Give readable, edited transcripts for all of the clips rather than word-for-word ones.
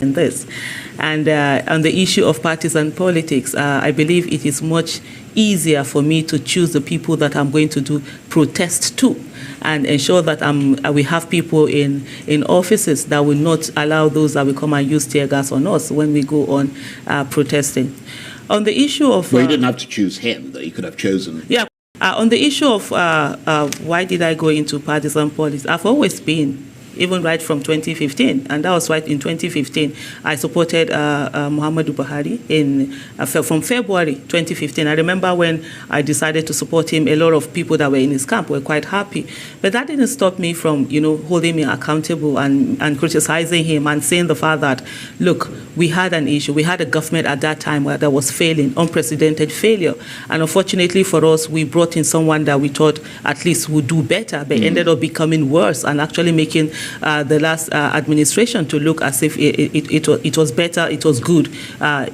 in this. And on the issue of partisan politics, I believe it is much easier for me to choose the people that I'm going to do protest to and ensure that we have people in offices that will not allow those that will come and use tear gas on us when we go on protesting. On the issue of... Well, you didn't have to choose him, though. You could have chosen... Yeah. On the issue of why did I go into partisan politics, I've always been, even right from 2015, and that was right in 2015. I supported Muhammadu Buhari from February 2015. I remember when I decided to support him, a lot of people that were in his camp were quite happy. But that didn't stop me from, holding me accountable and criticizing him and saying the fact that, look, we had an issue. We had a government at that time that was failing, unprecedented failure. And unfortunately for us, we brought in someone that we thought at least would do better, but ended up becoming worse and actually making the last administration to look as if it was better, it was good,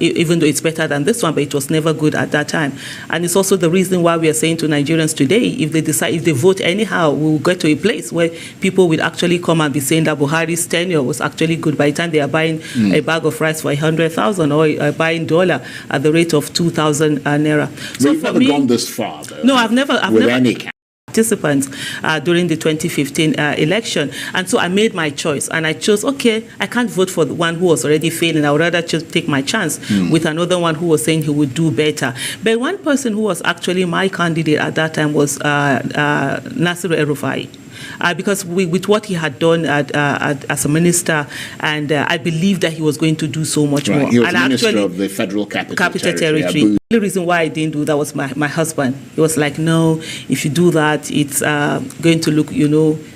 even though it's better than this one, but it was never good at that time. And it's also the reason why we are saying to Nigerians today, if they vote anyhow, we'll get to a place where people will actually come and be saying that Buhari's tenure was actually good by the time they are buying a bag of rice for 100,000 or buying dollar at the rate of 2,000 naira. So you've never gone this far, though. No, I've never any participants during the 2015 election, and so I made my choice, and I chose, okay, I can't vote for the one who was already failing. I would rather just take my chance with another one who was saying he would do better. But one person who was actually my candidate at that time was Nasir El-Rufai. Because with what he had done as a minister, and I believed that he was going to do so much more. He was and minister of the Federal Capital Territory. The reason why I didn't do that was my husband. He was like, no, if you do that, it's going to look,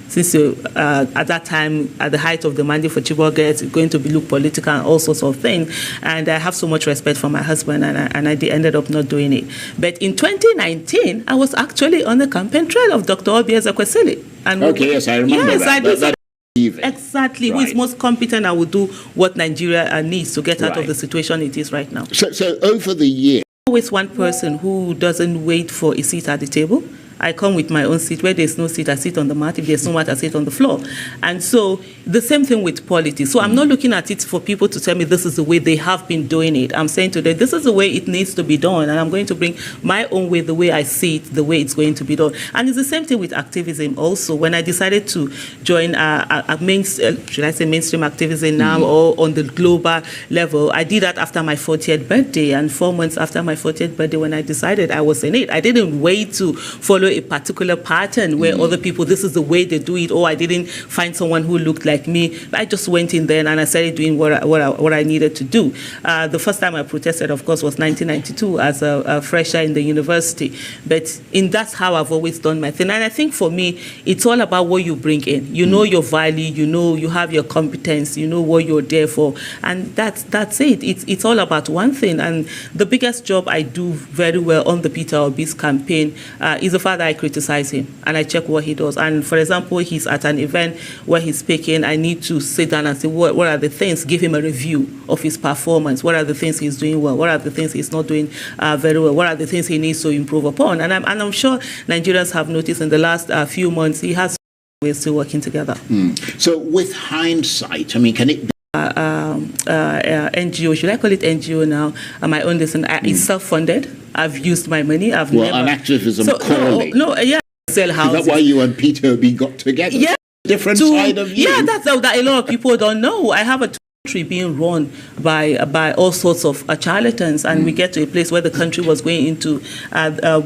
since at that time, at the height of the mandate for Chibok girls, it's going to look political and all sorts of things. And I have so much respect for my husband, and I ended up not doing it. But in 2019, I was actually on the campaign trail of Dr. Obi Ezekwesili. Okay, yes, I remember that. Exactly. Right. Who is most competent and will do what Nigeria needs to get out of the situation it is right now. So over the years, always one person who doesn't wait for a seat at the table. I come with my own seat. Where there's no seat, I sit on the mat. If there's no mat, I sit on the floor. And so the same thing with politics. So I'm not looking at it for people to tell me this is the way they have been doing it. I'm saying to them, this is the way it needs to be done. And I'm going to bring my own way, the way I see it, the way it's going to be done. And it's the same thing with activism also. When I decided to join mainstream activism now or on the global level, I did that after my 40th birthday. And 4 months after my 40th birthday, when I decided I was in it, I didn't wait to follow a particular pattern where other people, this is the way they do it, or I didn't find someone who looked like me. I just went in there and I started doing what I needed to do. The first time I protested, of course, was 1992 as a fresher in the university. But that's how I've always done my thing. And I think for me, it's all about what you bring in. You know your value, you have your competence, you know what you're there for. And that's it. It's all about one thing. And the biggest job I do very well on the Peter Obi's campaign is the fact that I criticize him and I check what he does. And for example, he's at an event where he's speaking, I need to sit down and say, what are the things, give him a review of his performance. What are the things he's doing well? What are the things he's not doing very well? What are the things he needs to improve upon? And I'm sure Nigerians have noticed in the last few months, he has ways to working together. So with hindsight, I mean, can it be NGO, should I call it NGO now? My own listen, it's self-funded. I've used my money. An activism calling. Sell houses. Is that why you and Peter Obi got together? Yeah. Different side of you. Yeah, that's that a lot of people don't know. I have a country being run by all sorts of charlatans, and we get to a place where the country was going into a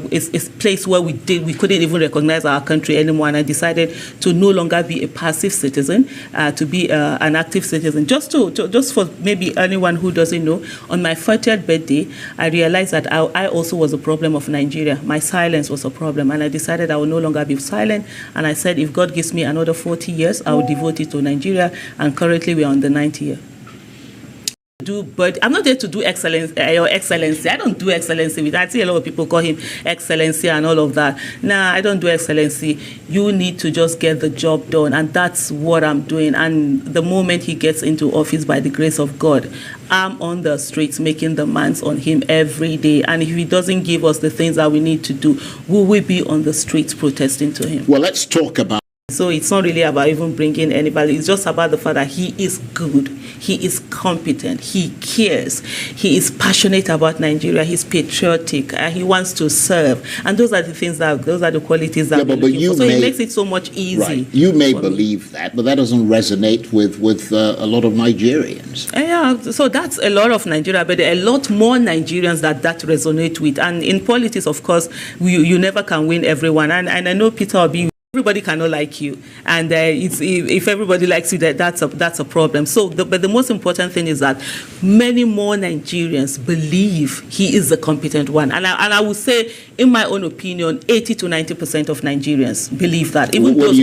place where we couldn't even recognize our country anymore. And I decided to no longer be a passive citizen, to be an active citizen. Just for maybe anyone who doesn't know, on my 40th birthday, I realized that I also was a problem of Nigeria. My silence was a problem, and I decided I will no longer be silent. And I said, if God gives me another 40 years, I will devote it to Nigeria. And currently, we are on the 9th year. But I'm not there to do excellence or excellency. I don't do excellency. I see a lot of people call him excellency and all of that. Nah, I don't do excellency. You need to just get the job done, and that's what I'm doing. And the moment he gets into office, by the grace of God, I'm on the streets making demands on him every day. And if he doesn't give us the things that we need to do, we will be on the streets protesting to him. Well, let's talk about So it's not really about even bringing anybody. It's just about the fact that he is good, he is competent, he cares, he is passionate about Nigeria, he's patriotic, he wants to serve, and those are the qualities that we're looking for. So it makes it so much easier. Right. You may believe that, but that doesn't resonate with a lot of Nigerians. Yeah, so that's a lot of Nigeria, but there are a lot more Nigerians that resonate with. And in politics, of course, you never can win everyone. And I know Peter Obi. Everybody cannot like you, and if everybody likes you, that's a problem. So, but the most important thing is that many more Nigerians believe he is the competent one, and I would say, in my own opinion, 80 to 90% of Nigerians believe that. Even those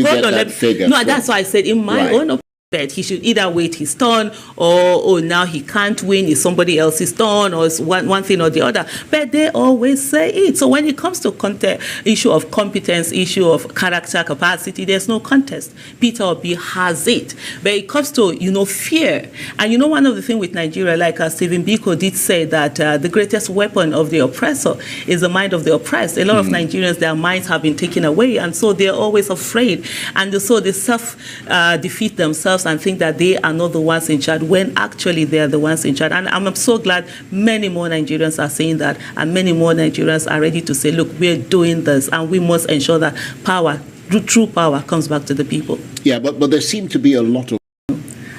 figure. No, that's why I said in my own opinion, he should either wait his turn, or now he can't win, it's somebody else's turn, or it's one thing or the other. But they always say it. So when it comes to issue of competence, issue of character, capacity, there's no contest. Peter Obi has it. But it comes to, fear. And one of the things with Nigeria, like Stephen Biko did say, that the greatest weapon of the oppressor is the mind of the oppressed. A lot of Nigerians, their minds have been taken away, and so they're always afraid. And so they self-defeat themselves and think that they are not the ones in charge, when actually they are the ones in charge. And I'm so glad many more Nigerians are saying that, and many more Nigerians are ready to say, look, we're doing this, and we must ensure that true power comes back to the people. Yeah, but there seem to be a lot of...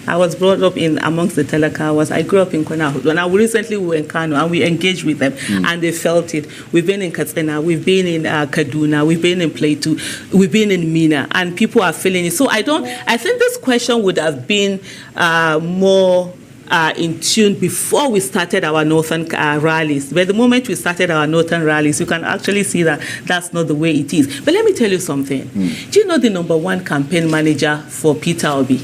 I was brought up amongst the Telekawas. I grew up in Kona. Now, recently we were in Kano, and we engaged with them, and they felt it. We've been in Katsina, we've been in Kaduna, we've been in Plateau, we've been in Mina, and people are feeling it. So I think this question would have been more in tune before we started our northern rallies. But the moment we started our northern rallies, you can actually see that that's not the way it is. But let me tell you something. Do you know the #1 campaign manager for Peter Obi?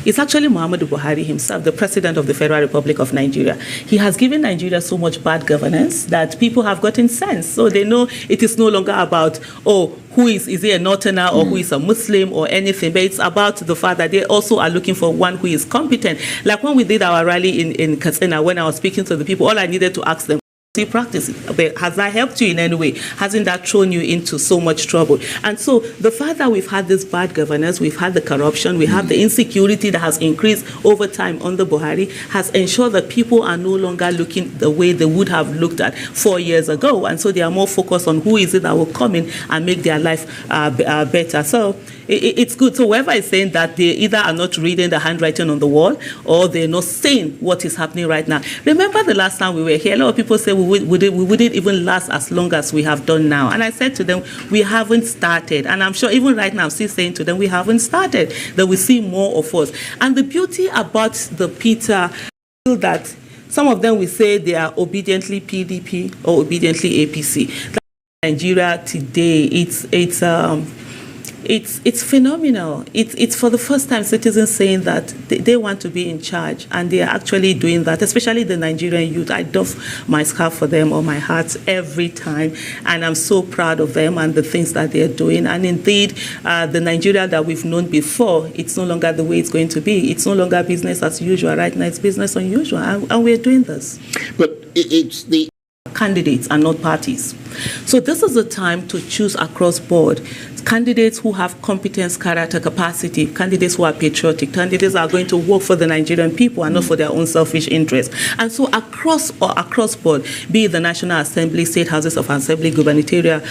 It's actually Muhammadu Buhari himself, the President of the Federal Republic of Nigeria. He has given Nigeria so much bad governance that people have gotten sense. So they know it is no longer about, who is he a northerner, or who is a Muslim or anything, but it's about the fact that they also are looking for one who is competent. Like when we did our rally in Katsina, when I was speaking to the people, all I needed to ask them, practice it. But has that helped you in any way? Hasn't that thrown you into so much trouble? And so the fact that we've had this bad governance, we've had the corruption, we have the insecurity that has increased over time under Buhari, has ensured that people are no longer looking the way they would have looked at 4 years ago. And so they are more focused on who is it that will come in and make their life better. So it's good. So whoever is saying that, they either are not reading the handwriting on the wall, or they're not saying what is happening right now. Remember the last time we were here, a lot of people say we wouldn't even last as long as we have done now. And I said to them, we haven't started. And I'm sure even right now I'm still saying to them, we haven't started. That we see more of us. And the beauty about the Peter, that some of them will say they are obediently PDP or obediently APC. Nigeria today, it's phenomenal. It's for the first time citizens saying that they want to be in charge, and they are actually doing that, especially the Nigerian youth. I doff my scarf for them or my hat every time, and I'm so proud of them and the things that they're doing. And indeed, the Nigeria that we've known before, it's no longer the way it's going to be. It's no longer business as usual. Right now, it's business unusual, and we're doing this. But it's the candidates and not parties. So this is the time to choose across board candidates who have competence, character, capacity, candidates who are patriotic, candidates that are going to work for the Nigerian people and not for their own selfish interests. And so across board, be it the National Assembly, State Houses of Assembly, gubernatorial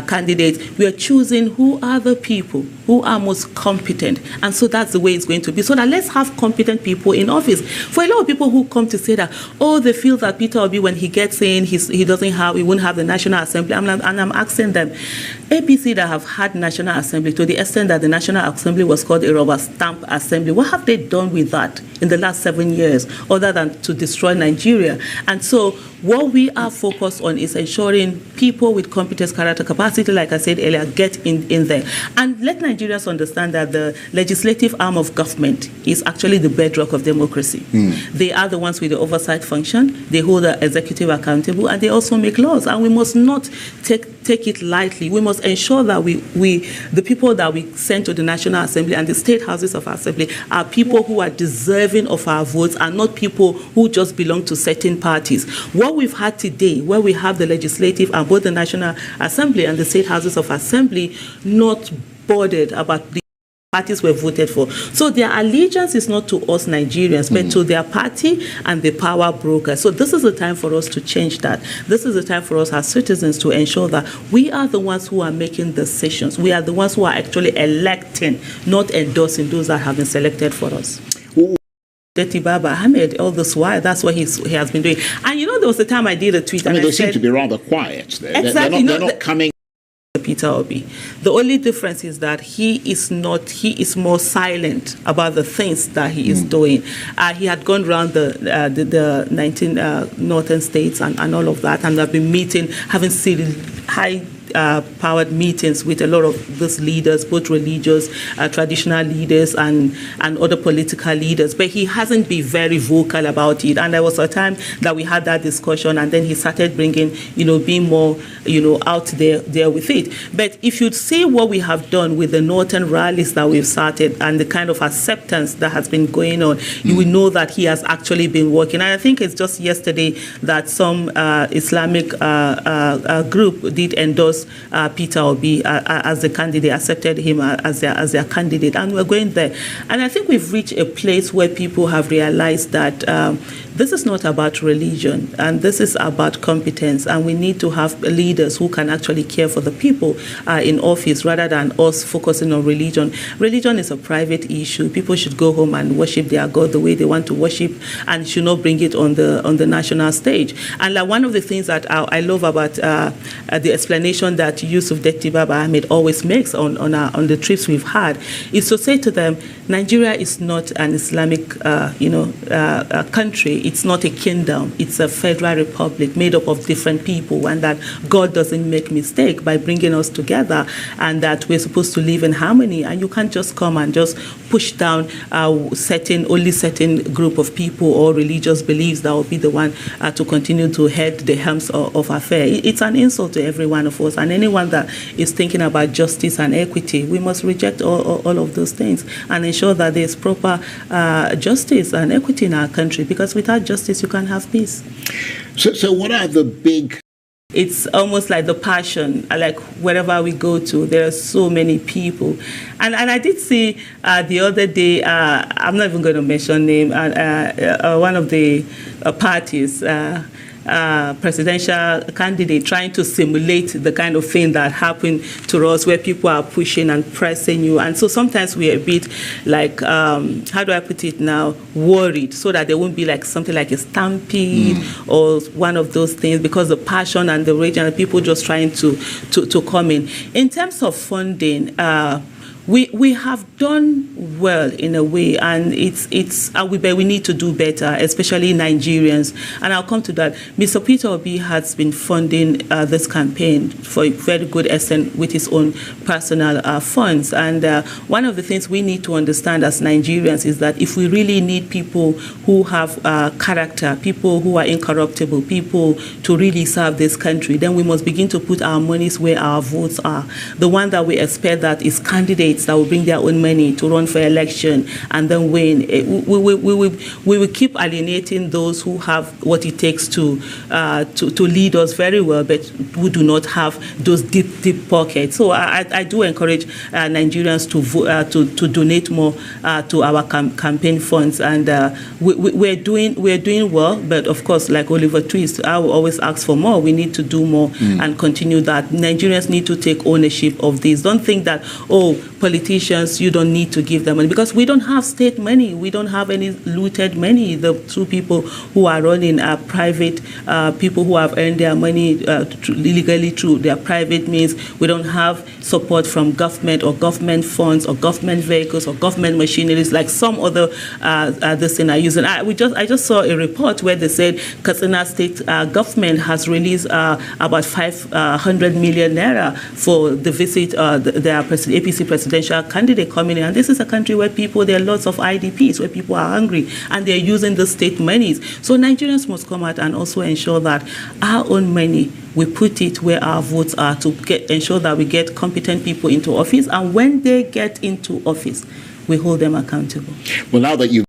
candidates, we are choosing who are the people who are most competent. And so that's the way it's going to be. So that let's have competent people in office. For a lot of people who come to say that, they feel that Peter Obi, when he gets in, he won't have the National Assembly. And I'm asking them, APC that have had National Assembly to the extent that the National Assembly was called a rubber stamp assembly, what have they done with that in the last 7 years other than to destroy Nigeria? And so what we are focused on is ensuring people with competence, character, capacity, like I said earlier, get in there. And let Nigerians understand that the legislative arm of government is actually the bedrock of democracy. They are the ones with the oversight function. They hold the executive accountable, and they also make laws. And we must not take it lightly. We must ensure that the people that we send to the National Assembly and the State Houses of Assembly are people who are deserving of our votes, and not people who just belong to certain parties. What we've had today, where we have the legislative and both the National Assembly and the State Houses of Assembly not bothered about the parties were voted for. So their allegiance is not to us Nigerians, but to their party and the power brokers. So this is the time for us to change that. This is the time for us as citizens to ensure that we are the ones who are making decisions. We are the ones who are actually electing, not endorsing those that have been selected for us. Dirty Baba Ahmed, all this while, that's what he has been doing. And there was a time I did a tweet. I mean, and they seem to be rather quiet. Exactly. They're not coming. Peter Obi. The only difference is that he is more silent about the things that he is doing. He had gone around the 19 northern states and all of that, and have been having high powered meetings with a lot of those leaders, both religious, traditional leaders, and other political leaders. But he hasn't been very vocal about it. And there was a time that we had that discussion, and then he started bringing, being more, out there with it. But if you see what we have done with the northern rallies that we've started and the kind of acceptance that has been going on, you will know that he has actually been working. And I think it's just yesterday that some Islamic group did endorse Peter Obi as the candidate, accepted him as their candidate, and we're going there. And I think we've reached a place where people have realized that this is not about religion, and this is about competence, and we need to have leaders who can actually care for the people in office rather than us focusing on religion. Religion is a private issue. People should go home and worship their God the way they want to worship, and should not bring it on the national stage. And one of the things that I love about the explanation that Yesufu Baba Ahmed always makes on the trips we've had is to say to them, Nigeria is not an Islamic country. It's not a kingdom. It's a federal republic made up of different people, and that God doesn't make mistake by bringing us together, and that we're supposed to live in harmony. And you can't just come and just push down only certain group of people or religious beliefs that will be the one to continue to head the helms of affairs. It's an insult to every one of us, and anyone that is thinking about justice and equity, we must reject all of those things and ensure that there's proper justice and equity in our country, because without justice you can't have peace. So what are the big... It's almost like the passion, like wherever we go to, there are so many people. And I did see the other day, I'm not even going to mention name, one of the parties, presidential candidate, trying to simulate the kind of thing that happened to us, where people are pushing and pressing you. And so sometimes we're a bit like, how do I put it now, worried, so that there won't be like something like a stampede or one of those things, because the passion and the rage and the people just trying to come in. In terms of funding, we have done well in a way, and but we need to do better, especially Nigerians. And I'll come to that. Mr. Peter Obi has been funding this campaign for a very good extent with his own personal funds. And one of the things we need to understand as Nigerians is that if we really need people who have character, people who are incorruptible, people to really serve this country, then we must begin to put our monies where our votes are. The one that we expect that is candidates that will bring their own money to run for election and then win. We will keep alienating those who have what it takes to lead us very well, but who do not have those deep pockets. So I do encourage Nigerians to donate more to our campaign funds, and we're doing well. But of course, like Oliver Twist, I will always ask for more. We need to do more and continue that. Nigerians need to take ownership of this. Don't think that, politicians, you don't need to give them money, because we don't have state money. We don't have any looted money. The two people who are running are private people who have earned their money illegally through their private means. We don't have support from government or government funds or government vehicles or government machineries like some other this thing are using. I just saw a report where they said Katsina State government has released about 500 million naira for the visit their APC presidential candidate coming in. And this is a country where there are lots of IDPs, where people are hungry, and they're using the state monies. So Nigerians must come out and also ensure that our own money, we put it where our votes are, to ensure that we get competent people into office. And when they get into office, we hold them accountable. Well, now that you